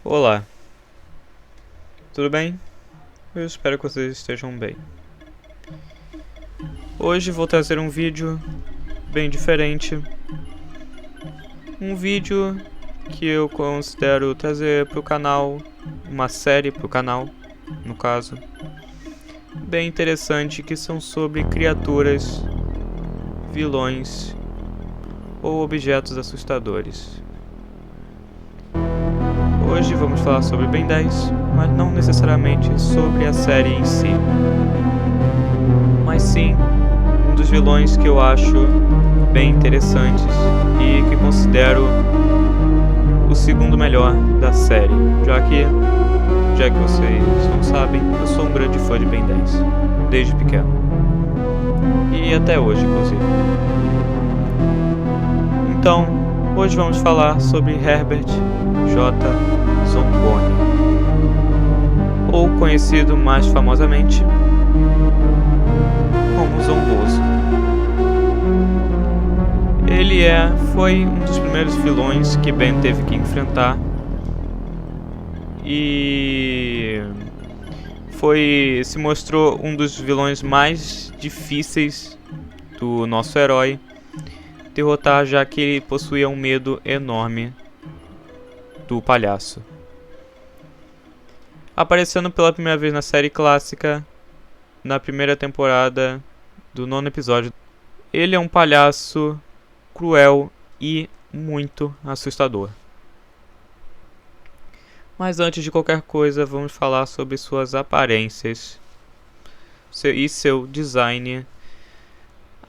Olá, tudo bem? Eu espero que vocês estejam bem. Hoje vou trazer um vídeo bem diferente. Um vídeo que eu considero trazer para o canal, uma série para o canal, no caso, bem interessante, que são sobre criaturas, vilões ou objetos assustadores. Hoje vamos falar sobre Ben 10, mas não necessariamente sobre a série em si, mas sim um dos vilões que eu acho bem interessantes e que considero o segundo melhor da série, já que vocês não sabem, eu sou um grande fã de Ben 10, desde pequeno, e até hoje inclusive. Então, hoje vamos falar sobre Herbert J. Zongoni, ou conhecido mais famosamente como Zomboso. Ele foi um dos primeiros vilões que Ben teve que enfrentar e se mostrou um dos vilões mais difíceis do nosso herói derrotar, já que ele possuía um medo enorme do palhaço. Aparecendo pela primeira vez na série clássica, na primeira temporada do 9º episódio. Ele é um palhaço cruel e muito assustador. Mas antes de qualquer coisa, vamos falar sobre suas aparências e seu design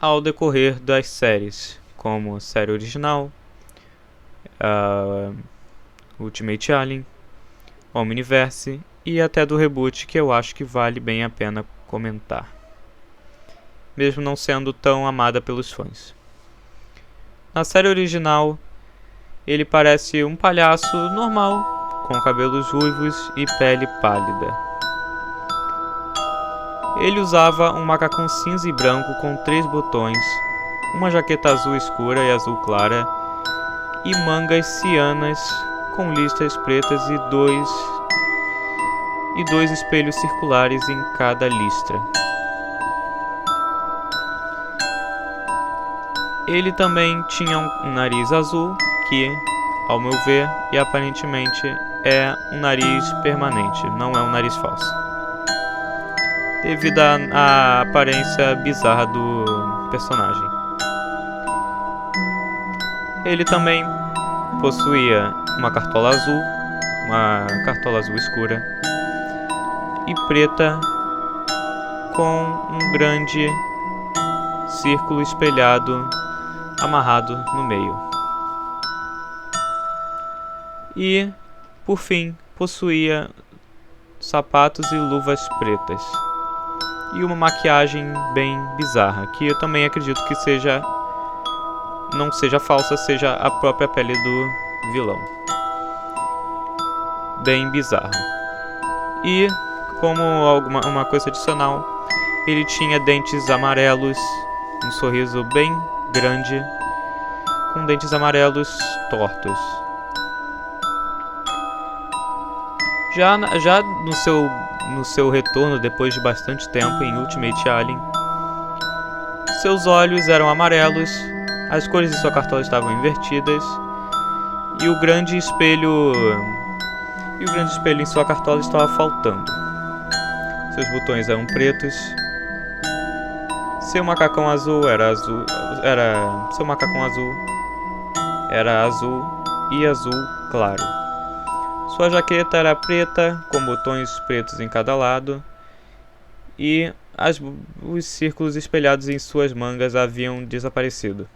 ao decorrer das séries, como a série original, Ultimate Alien, Omniverse e até do reboot, que eu acho que vale bem a pena comentar, mesmo não sendo tão amada pelos fãs. Na série original, ele parece um palhaço normal, com cabelos ruivos e pele pálida. Ele usava um macacão cinza e branco com 3 botões, uma jaqueta azul escura e azul clara, e mangas cianas com listras pretas e dois espelhos circulares em cada listra. Ele também tinha um nariz azul, que, ao meu ver, e aparentemente é um nariz permanente, não é um nariz falso, devido à aparência bizarra do personagem. Ele também possuía uma cartola azul escura e preta, com um grande círculo espelhado amarrado no meio. E, por fim, possuía sapatos e luvas pretas e uma maquiagem bem bizarra, que eu também acredito que não seja falsa, seja a própria pele do vilão. Bem bizarro. E, como uma coisa adicional, ele tinha dentes amarelos, um sorriso bem grande, com dentes amarelos tortos. Já no seu retorno, depois de bastante tempo em Ultimate Alien, seus olhos eram amarelos, as cores de sua cartola estavam invertidas e o grande espelho em sua cartola estava faltando. Seus botões eram pretos. Seu macacão azul era azul e azul claro. Sua jaqueta era preta, com botões pretos em cada lado, e os círculos espelhados em suas mangas haviam desaparecido.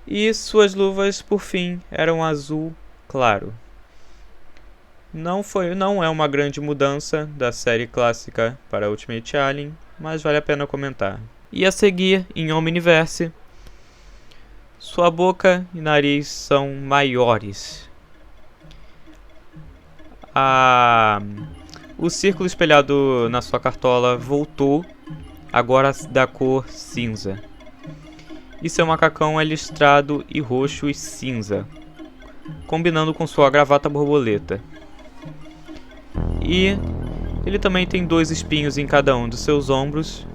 E suas luvas, por fim, eram azul claro. Não é uma grande mudança da série clássica para Ultimate Alien, mas vale a pena comentar. E a seguir, em Omniverse, sua boca e nariz são maiores. O círculo espelhado na sua cartola voltou, agora da cor cinza. E seu macacão é listrado e roxo e cinza, combinando com sua gravata borboleta. E ele também tem 2 espinhos em cada um dos seus ombros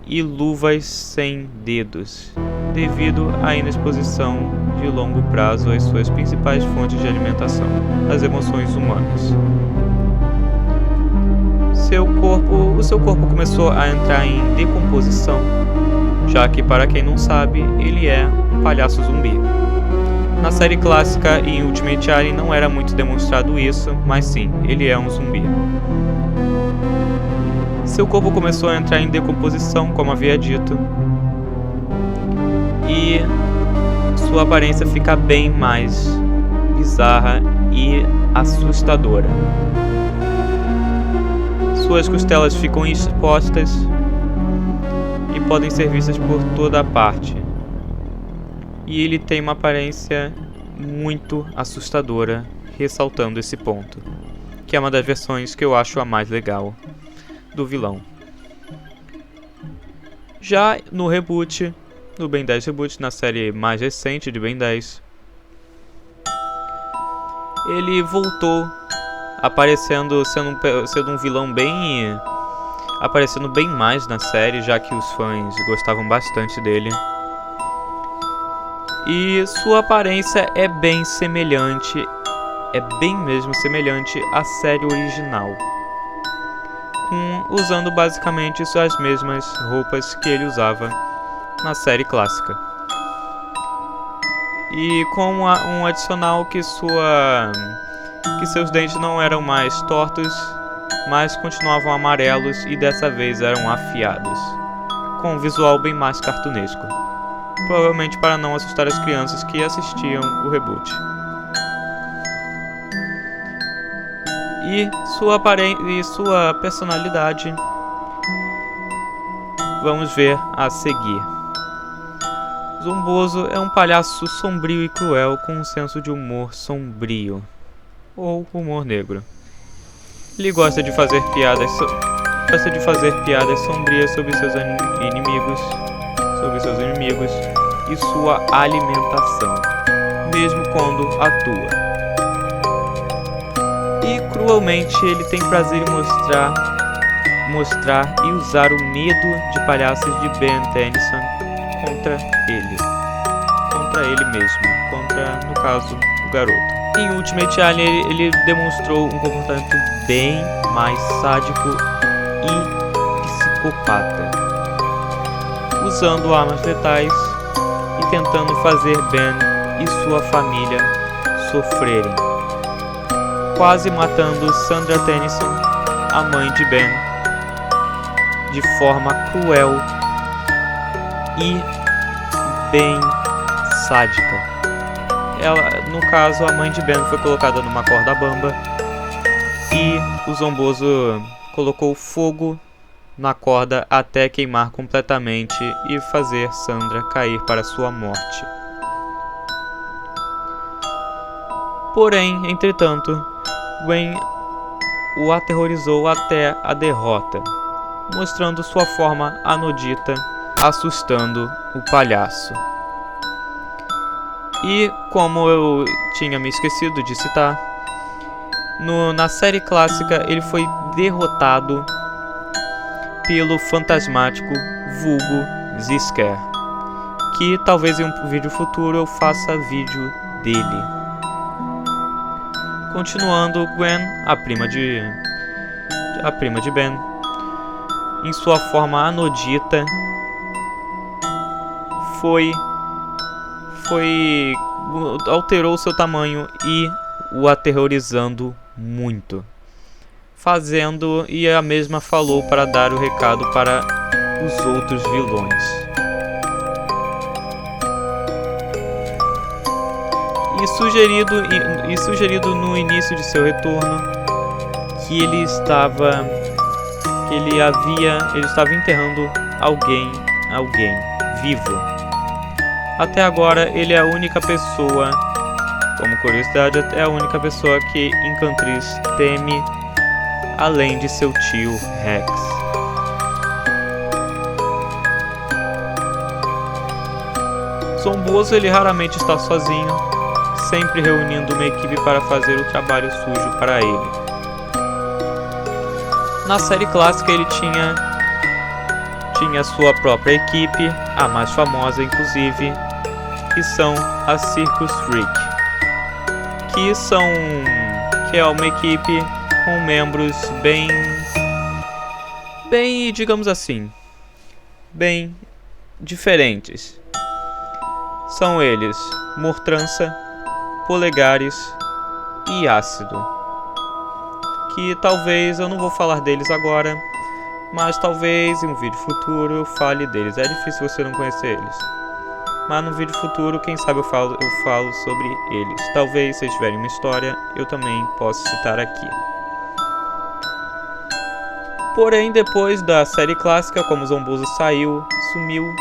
e luvas sem dedos, devido à inexposição de longo prazo às suas principais fontes de alimentação, as emoções humanas. O seu corpo começou a entrar em decomposição, já que, para quem não sabe, ele é um palhaço zumbi. Na série clássica e em Ultimate Alien não era muito demonstrado isso, mas sim, ele é um zumbi. Seu corpo começou a entrar em decomposição, como havia dito, e sua aparência fica bem mais bizarra e assustadora. Suas costelas ficam expostas e podem ser vistas por toda a parte. E ele tem uma aparência muito assustadora, ressaltando esse ponto, que é uma das versões que eu acho a mais legal do vilão. Já no reboot, no Ben 10 Reboot, na série mais recente de Ben 10, ele voltou aparecendo, sendo um vilão aparecendo bem mais na série, já que os fãs gostavam bastante dele. E sua aparência é bem semelhante, mesmo semelhante à série original, usando basicamente as mesmas roupas que ele usava na série clássica. E com um adicional que seus dentes não eram mais tortos, mas continuavam amarelos e dessa vez eram afiados, com um visual bem mais cartunesco, provavelmente para não assustar as crianças que assistiam o reboot. E sua personalidade vamos ver a seguir. Zomboso é um palhaço sombrio e cruel com um senso de humor sombrio, ou humor negro. Ele gosta de fazer piadas sombrias sobre seus inimigos e sua alimentação, mesmo quando atua. E cruelmente ele tem prazer em mostrar e usar o medo de palhaços de Ben Tennyson contra ele mesmo, no caso, o garoto. Em Ultimate Alien ele demonstrou um comportamento bem mais sádico e psicopata, usando armas letais e tentando fazer Ben e sua família sofrerem, quase matando Sandra Tennyson, a mãe de Ben, de forma cruel e bem sádica. No caso, a mãe de Ben foi colocada numa corda bamba e o zomboso colocou fogo na corda até queimar completamente e fazer Sandra cair para sua morte. Porém, entretanto, Gwen o aterrorizou até a derrota, mostrando sua forma anodita, assustando o palhaço. E, como eu tinha me esquecido de citar, na série clássica ele foi derrotado pelo fantasmático vulgo Zisker, que talvez em um vídeo futuro eu faça vídeo dele. Continuando, Gwen, a prima de Ben, em sua forma anodita, alterou seu tamanho e o aterrorizando muito, e a mesma falou para dar o recado para os outros vilões. E sugerido no início de seu retorno que ele estava enterrando alguém vivo. Até agora ele é a única pessoa, como curiosidade, é a única pessoa que Encantriz teme, além de seu tio Rex. Zomboso ele raramente está sozinho, sempre reunindo uma equipe para fazer o trabalho sujo para ele. Na série clássica ele tinha sua própria equipe, a mais famosa inclusive, que são a Circus Freak, que é uma equipe com membros bem, digamos assim, bem diferentes. São eles Mortrança, Polegares e Ácido, que talvez eu não vou falar deles agora, mas talvez em um vídeo futuro eu fale deles. É difícil você não conhecer eles, mas no vídeo futuro, quem sabe eu falo sobre eles. Talvez, se eles tiverem uma história, eu também posso citar aqui. Porém, depois da série clássica, como Zombozo sumiu,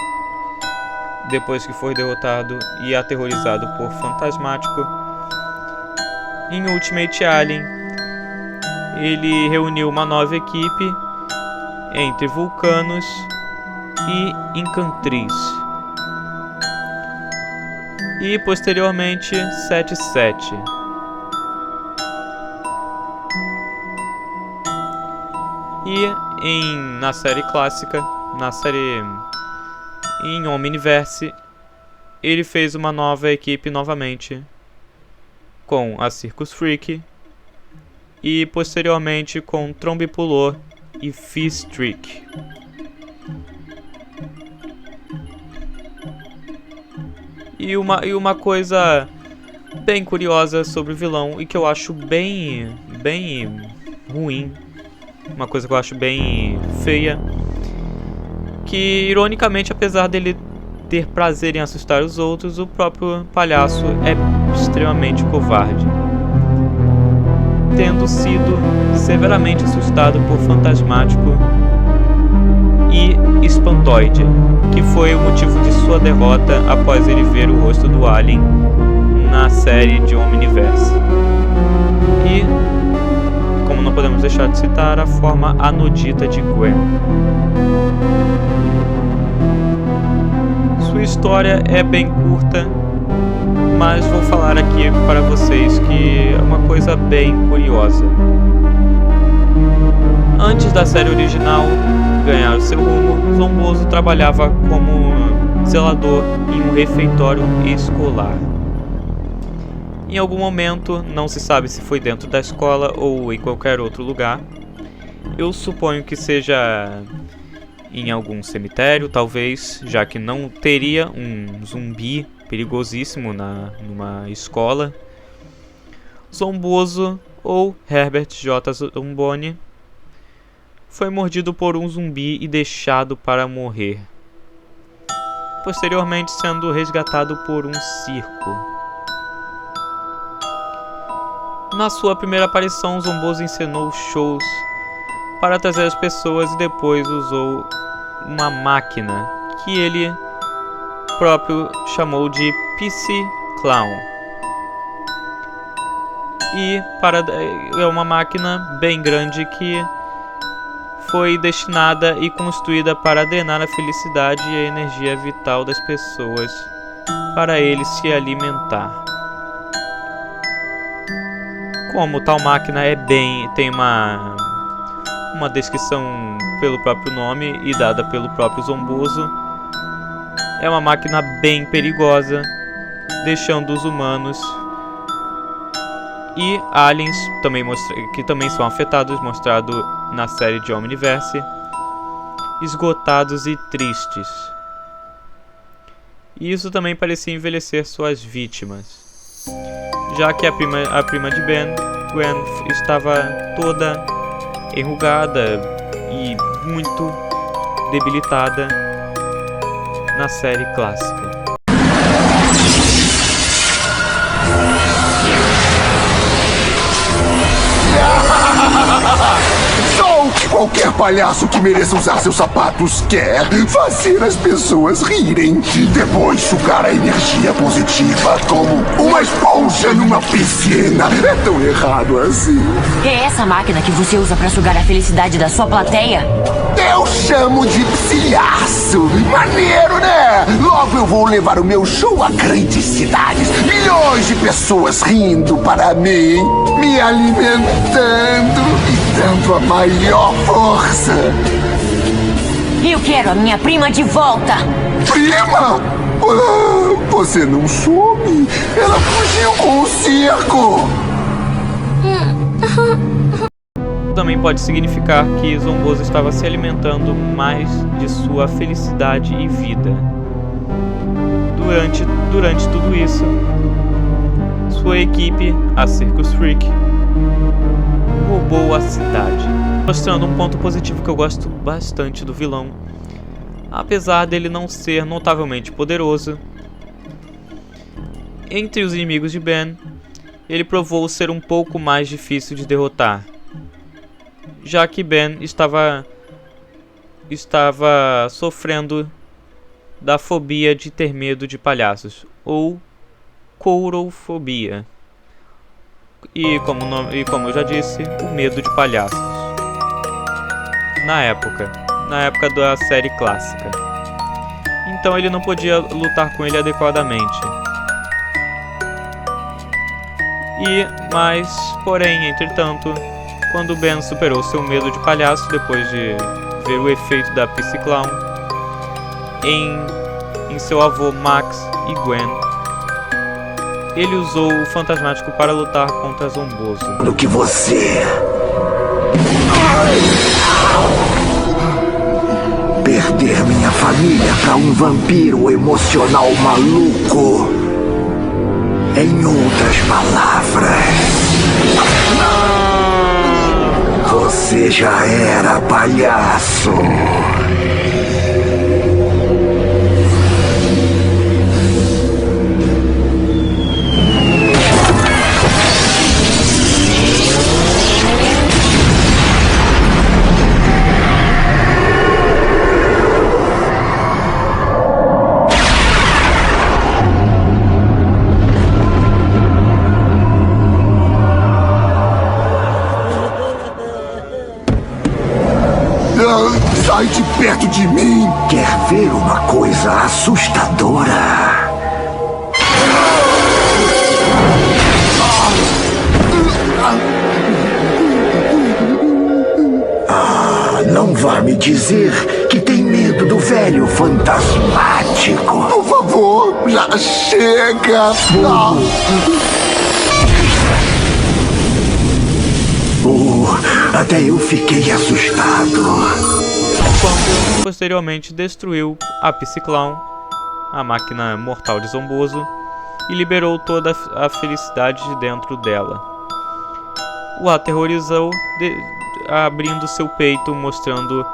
depois que foi derrotado e aterrorizado por Fantasmático, em Ultimate Alien, ele reuniu uma nova equipe entre Vulcanos e Incantriz. E posteriormente 77. E na série clássica, em Omniverse, ele fez uma nova equipe novamente com a Circus Freak e posteriormente com Trombipulor e Fizz-Trick. E uma coisa bem curiosa sobre o vilão e que eu acho bem ruim, uma coisa que eu acho bem feia, que ironicamente, apesar dele ter prazer em assustar os outros, o próprio palhaço é extremamente covarde, tendo sido severamente assustado por Fantasmático e Espantoide, que foi o motivo de sua derrota após ele ver o rosto do Alien na série de Omniverse. E, como não podemos deixar de citar, a forma anodita de Gwen. Sua história é bem curta, mas vou falar aqui para vocês que é uma coisa bem curiosa. Antes da série original ganhar o seu rumo, Zombozo trabalhava como zelador em um refeitório escolar. Em algum momento, não se sabe se foi dentro da escola ou em qualquer outro lugar, eu suponho que seja em algum cemitério, talvez, já que não teria um zumbi perigosíssimo numa escola. Zombozo, ou Herbert J. Zomboni, foi mordido por um zumbi e deixado para morrer, posteriormente sendo resgatado por um circo. Na sua primeira aparição, Zombozo encenou shows para trazer as pessoas e depois usou uma máquina que ele próprio chamou de PC Clown. E é uma máquina bem grande que foi destinada e construída para drenar a felicidade e a energia vital das pessoas para ele se alimentar. Como tal máquina tem uma descrição pelo próprio nome e dada pelo próprio Zombozo, é uma máquina bem perigosa, deixando os humanos e aliens que também são afetados, mostrado na série de Omniverse, esgotados e tristes. E isso também parecia envelhecer suas vítimas, já que a prima de Ben, Gwen, estava toda enrugada e muito debilitada na série clássica. Só o que qualquer palhaço que mereça usar seus sapatos quer: fazer as pessoas rirem. Depois sugar a energia positiva como uma esponja numa piscina. É tão errado assim. É essa máquina que você usa pra sugar a felicidade da sua plateia? Eu chamo de psilhaço. Maneiro, né? Logo eu vou levar o meu show a grandes cidades. Milhões de pessoas rindo para mim, me alimentando e dando a maior força. Eu quero a minha prima de volta. Prima? Ah, você não soube? Ela fugiu com o circo. Também pode significar que Zomboso estava se alimentando mais de sua felicidade e vida. Durante tudo isso, sua equipe, a Circus Freak, roubou a cidade, mostrando um ponto positivo que eu gosto bastante do vilão. Apesar dele não ser notavelmente poderoso, entre os inimigos de Ben, ele provou ser um pouco mais difícil de derrotar, já que Ben estava sofrendo da fobia de ter medo de palhaços, ou courofobia, e como eu já disse, o medo de palhaços. Na época da série clássica. Então ele não podia lutar com ele adequadamente. Porém, entretanto, quando Ben superou seu medo de palhaço depois de ver o efeito da Psy-Clown em seu avô Max e Gwen, ele usou o Fantasmático para lutar contra Zomboso. Do que você... Perder minha família para um vampiro emocional maluco. Em outras palavras, você já era palhaço. Sai de perto de mim! Quer ver uma coisa assustadora? Não vá me dizer que tem medo do velho fantasmático. Por favor, já chega! Até eu fiquei assustado. Quando posteriormente destruiu a Psy-Clown, a máquina mortal de Zomboso, e liberou toda a felicidade de dentro dela. O aterrorizou, abrindo seu peito, mostrando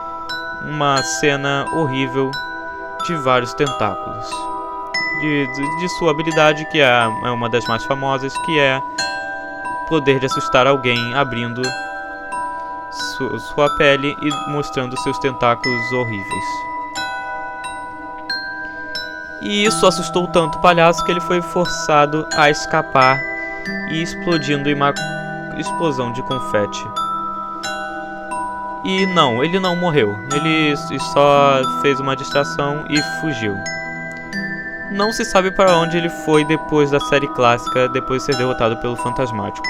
uma cena horrível de vários tentáculos. De sua habilidade, que é uma das mais famosas, que é o poder de assustar alguém abrindo sua pele e mostrando seus tentáculos horríveis. E isso assustou tanto o palhaço que ele foi forçado a escapar e explodindo em uma explosão de confete. E não, ele não morreu, ele só fez uma distração e fugiu. Não se sabe para onde ele foi depois da série clássica, depois de ser derrotado pelo Fantasmático.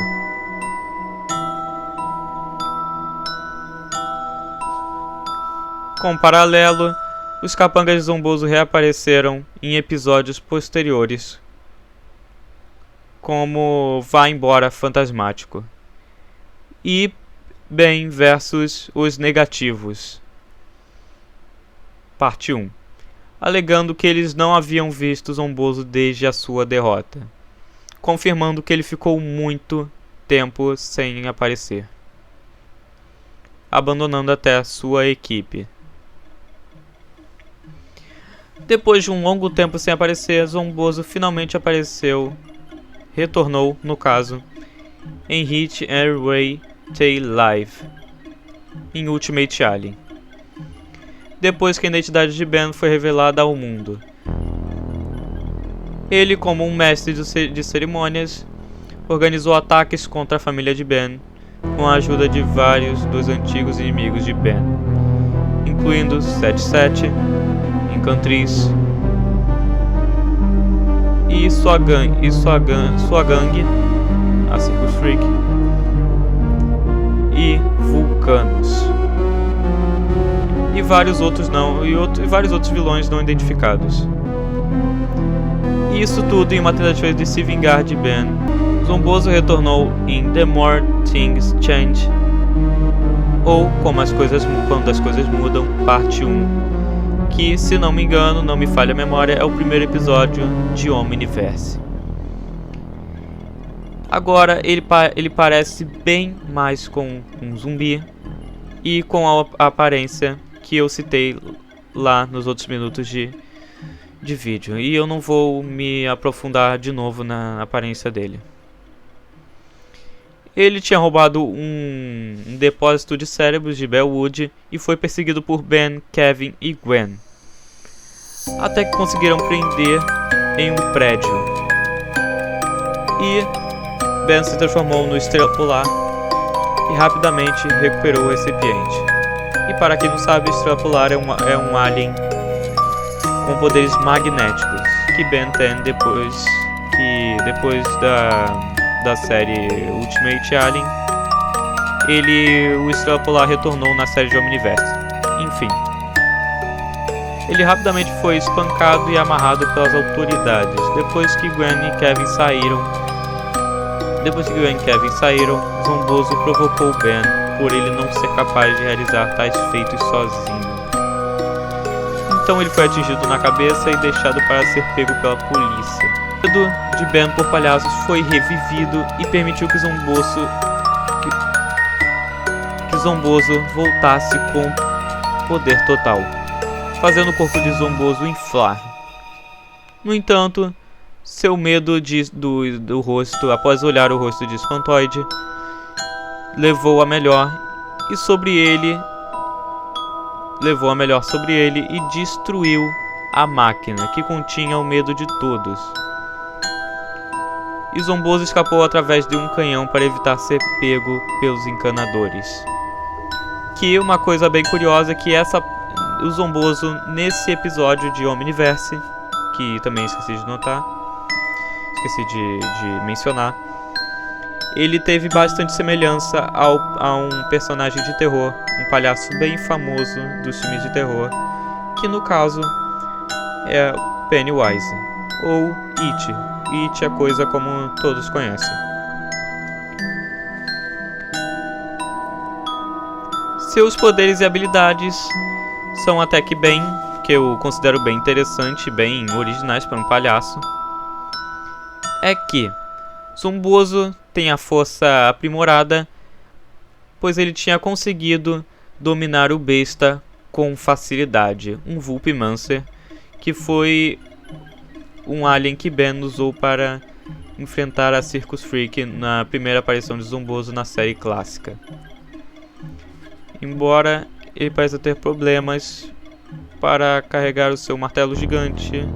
Com paralelo, os capangas de Zomboso reapareceram em episódios posteriores, como Vá Embora Fantasmático e Ben versus os Negativos, parte 1, alegando que eles não haviam visto Zomboso desde a sua derrota, confirmando que ele ficou muito tempo sem aparecer, abandonando até a sua equipe. Depois de um longo tempo sem aparecer, Zomboso finalmente retornou, no caso, em Hit and Ray Tail Live, em Ultimate Alien, depois que a identidade de Ben foi revelada ao mundo. Ele, como um mestre de cerimônias, organizou ataques contra a família de Ben, com a ajuda de vários dos antigos inimigos de Ben, incluindo 77, Encantriz e e sua gangue, a Circus Freak, e Vulcanos. E vários outros vários outros vilões não identificados. E isso tudo em uma tentativa de se vingar de Ben. Zomboso retornou em The More Things Change, ou quando as coisas mudam, parte 1, que, se não me engano, não me falha a memória, é o primeiro episódio de Omniverse. Agora ele parece bem mais com um zumbi e com a aparência que eu citei lá nos outros minutos de vídeo. E eu não vou me aprofundar de novo na aparência dele. Ele tinha roubado um depósito de cérebros de Bellwood e foi perseguido por Ben, Kevin e Gwen, até que conseguiram prender em um prédio. E Ben se transformou no Estrela Polar e rapidamente recuperou o recipiente. E para quem não sabe, Estrela Polar é um alien com poderes magnéticos que Ben tem depois da série Ultimate Alien. O Estrela Polar retornou na série de Omniverse. Enfim, ele rapidamente foi espancado e amarrado pelas autoridades. Depois que Gwen e Kevin saíram, Zomboso provocou Ben por ele não ser capaz de realizar tais feitos sozinho. Então ele foi atingido na cabeça e deixado para ser pego pela polícia. O medo de Ben por palhaços foi revivido e permitiu que Zomboso voltasse com poder total, fazendo o corpo de Zomboso inflar. No entanto, seu medo do rosto, após olhar o rosto de Espantoide, levou a melhor sobre ele e destruiu a máquina que continha o medo de todos. E Zomboso escapou através de um canhão para evitar ser pego pelos encanadores. Que uma coisa bem curiosa é que o Zomboso, nesse episódio de Omniverse, que também esqueci de mencionar, ele teve bastante semelhança a um personagem de terror, um palhaço bem famoso dos filmes de terror, que no caso é Pennywise, ou It. It é coisa como todos conhecem. Seus poderes e habilidades são até que que eu considero bem interessante, bem originais para um palhaço. É que Zomboso tem a força aprimorada, pois ele tinha conseguido dominar o besta com facilidade, um Vulpimancer, que foi um alien que Ben usou para enfrentar a Circus Freak na primeira aparição de Zomboso na série clássica. Embora ele pareça ter problemas para carregar o seu martelo gigante,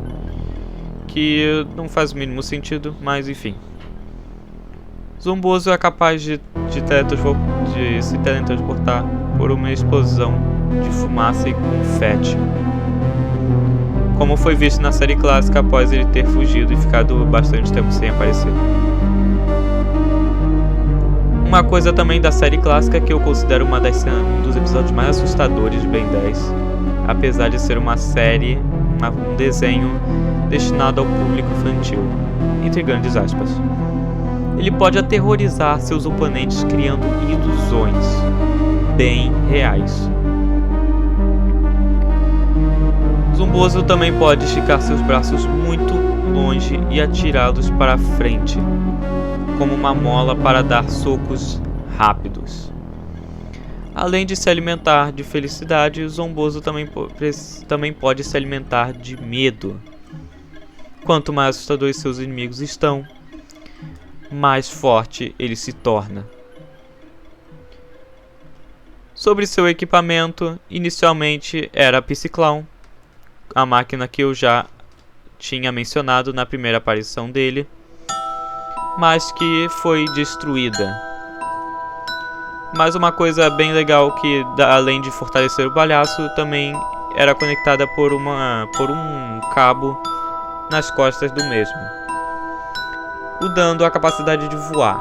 que não faz o mínimo sentido, mas enfim. Zomboso é capaz de se teletransportar por uma explosão de fumaça e confete, como foi visto na série clássica após ele ter fugido e ficado bastante tempo sem aparecer. Uma coisa também da série clássica que eu considero um dos episódios mais assustadores de Ben 10, apesar de ser uma série, um desenho destinado ao público infantil, entre grandes aspas. Ele pode aterrorizar seus oponentes criando ilusões bem reais. Zomboso também pode esticar seus braços muito longe e atirá-los para frente, como uma mola para dar socos rápidos. Além de se alimentar de felicidade, o Zomboso também pode se alimentar de medo. Quanto mais assustadores seus inimigos estão, mais forte ele se torna. Sobre seu equipamento, inicialmente era a Psyclown, a máquina que eu já tinha mencionado na primeira aparição dele, mas que foi destruída. Mas uma coisa bem legal que, além de fortalecer o palhaço, também era conectada por um cabo nas costas do mesmo. o dando a capacidade de voar.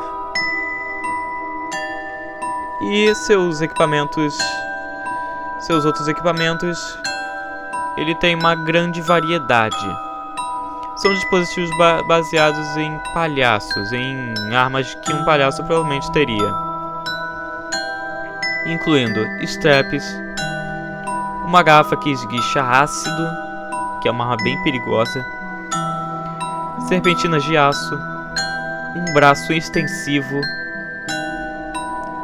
E seus outros equipamentos, ele tem uma grande variedade. São dispositivos baseados em palhaços, em armas que um palhaço provavelmente teria, incluindo straps, uma garrafa que esguicha ácido, que é uma arma bem perigosa, serpentinas de aço, um braço extensivo,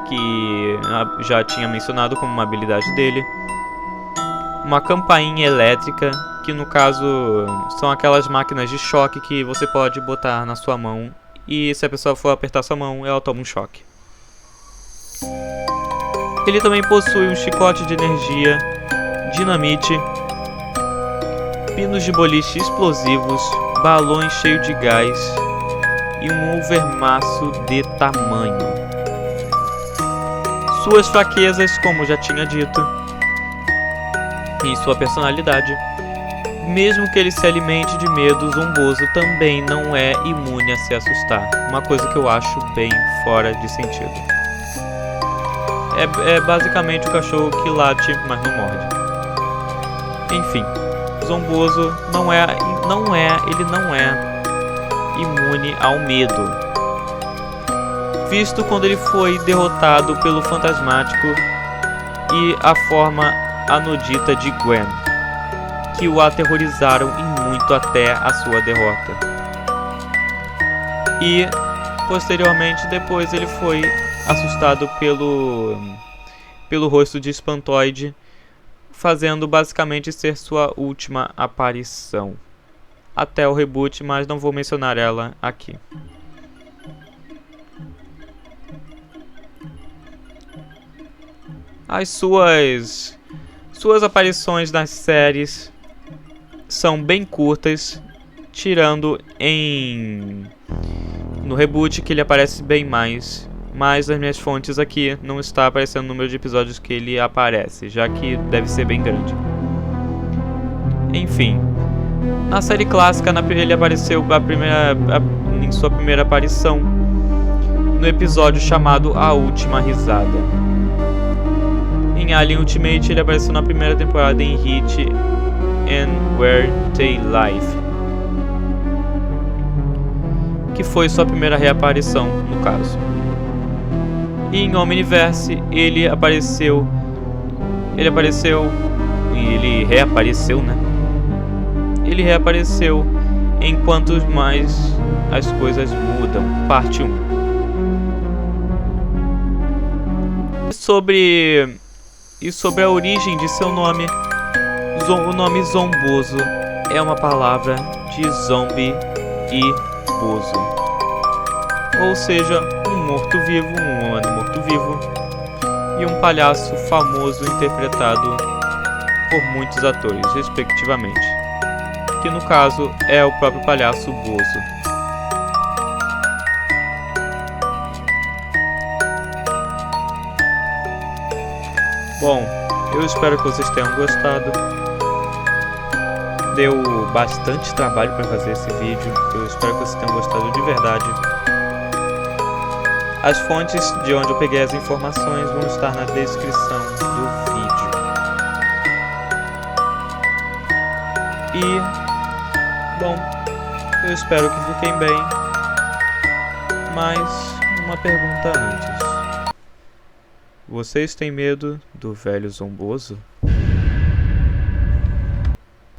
que já tinha mencionado como uma habilidade dele, uma campainha elétrica, que no caso são aquelas máquinas de choque que você pode botar na sua mão e se a pessoa for apertar sua mão, ela toma um choque. Ele também possui um chicote de energia, dinamite, pinos de boliche explosivos, balões cheios de gás e um overmaço de tamanho. Suas fraquezas, como já tinha dito, e sua personalidade. Mesmo que ele se alimente de medo, Zomboso também não é imune a se assustar. Uma coisa que eu acho bem fora de sentido. É basicamente o cachorro que late, mas não morde. Enfim, Zomboso não é imune ao medo. Visto quando ele foi derrotado pelo Fantasmático e a forma anodita de Gwen, que o aterrorizaram e muito até a sua derrota. E, posteriormente, depois ele foi assustado pelo rosto de Espantoide, fazendo basicamente ser sua última aparição. Até o reboot, mas não vou mencionar ela aqui. As suas aparições nas séries são bem curtas, tirando no reboot, que ele aparece bem mais, mas nas minhas fontes aqui não está aparecendo o número de episódios que ele aparece, já que deve ser bem grande. Enfim, na série clássica ele apareceu em sua primeira aparição no episódio chamado A Última Risada. Em Alien Ultimate ele apareceu na primeira temporada em Hit and Where They Live, que foi sua primeira reaparição no caso. E em Omniverse ele reapareceu, né? Ele reapareceu em Quanto Mais as Coisas Mudam, parte 1. E sobre a origem de seu nome, o nome Zomboso é uma palavra de zombie e bozo, ou seja, um morto-vivo, um humano morto-vivo e um palhaço famoso interpretado por muitos atores, respectivamente, que no caso é o próprio palhaço Bozo. Bom, eu espero que vocês tenham gostado. Deu bastante trabalho para fazer esse vídeo. Eu espero que vocês tenham gostado de verdade. As fontes de onde eu peguei as informações vão estar na descrição do vídeo. E, bom, eu espero que fiquem bem. Mas uma pergunta antes. Vocês têm medo do velho Zomboso?